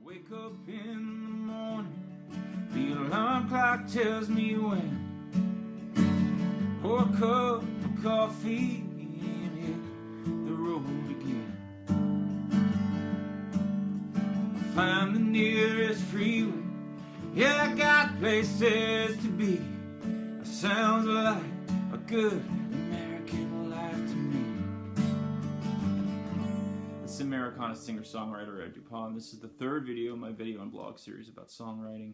Wake up in the morning, the alarm clock tells me when. Pour a cup of coffee and hit the road again. Find the nearest freeway, yeah, I got places to be. It sounds like a good American life to me. This is Americana singer-songwriter at Dupas, and this is the third video in my video and blog series about songwriting.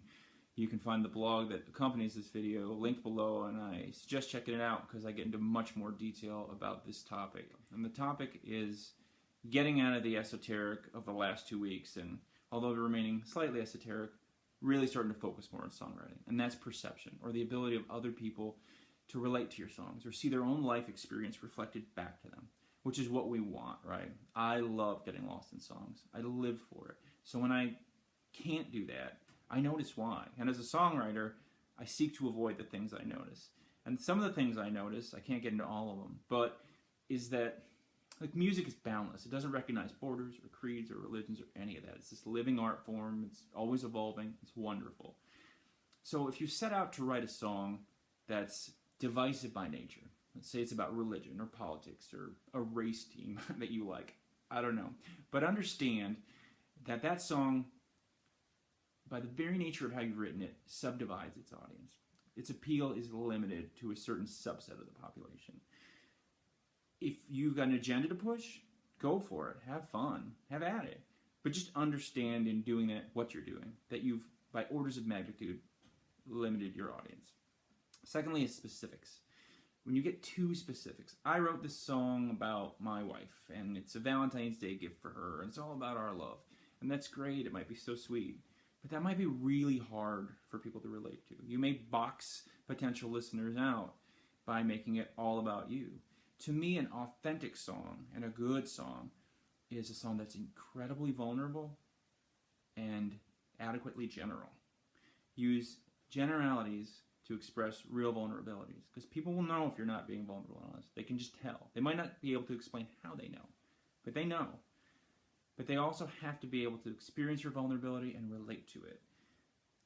You can find the blog that accompanies this video linked below, and I suggest checking it out because I get into much more detail about this topic. And the topic is getting out of the esoteric of the last 2 weeks, and although remaining slightly esoteric, really starting to focus more on songwriting. And that's perception, or the ability of other people to relate to your songs or see their own life experience reflected back to them, which is what we want, right? I love getting lost in songs. I live for it. So when I can't do that, I notice why. And as a songwriter, I seek to avoid the things I notice. And some of the things I notice, I can't get into all of them, but is that like music is boundless. It doesn't recognize borders or creeds or religions or any of that. It's this living art form. It's always evolving. It's wonderful. So if you set out to write a song that's divisive by nature, let's say it's about religion or politics or a race team that you like, I don't know, but understand that that song, by the very nature of how you've written it, subdivides its audience. Its appeal is limited to a certain subset of the population. If you've got an agenda to push, go for it. Have fun. Have at it. But just understand in doing that what you're doing, that you've, by orders of magnitude, limited your audience. Secondly is specifics. When you get too specifics, I wrote this song about my wife, and it's a Valentine's Day gift for her, and it's all about our love. And that's great. It might be so sweet. But that might be really hard for people to relate to. You may box potential listeners out by making it all about you. To me, an authentic song and a good song is a song that's incredibly vulnerable and adequately general. Use generalities to express real vulnerabilities, because people will know if you're not being vulnerable and honest. They can just tell. They might not be able to explain how they know, but they know. But they also have to be able to experience your vulnerability and relate to it.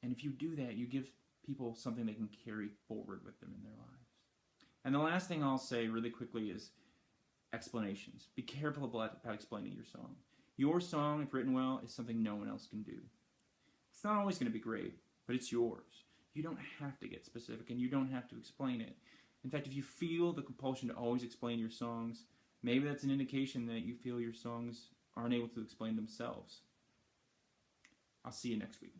And if you do that, you give people something they can carry forward with them in their lives. And the last thing I'll say really quickly is explanations. Be careful about explaining your song. Your song, if written well, is something no one else can do. It's not always going to be great, but it's yours. You don't have to get specific, and you don't have to explain it. In fact, if you feel the compulsion to always explain your songs, maybe that's an indication that you feel your songs aren't able to explain themselves. I'll see you next week.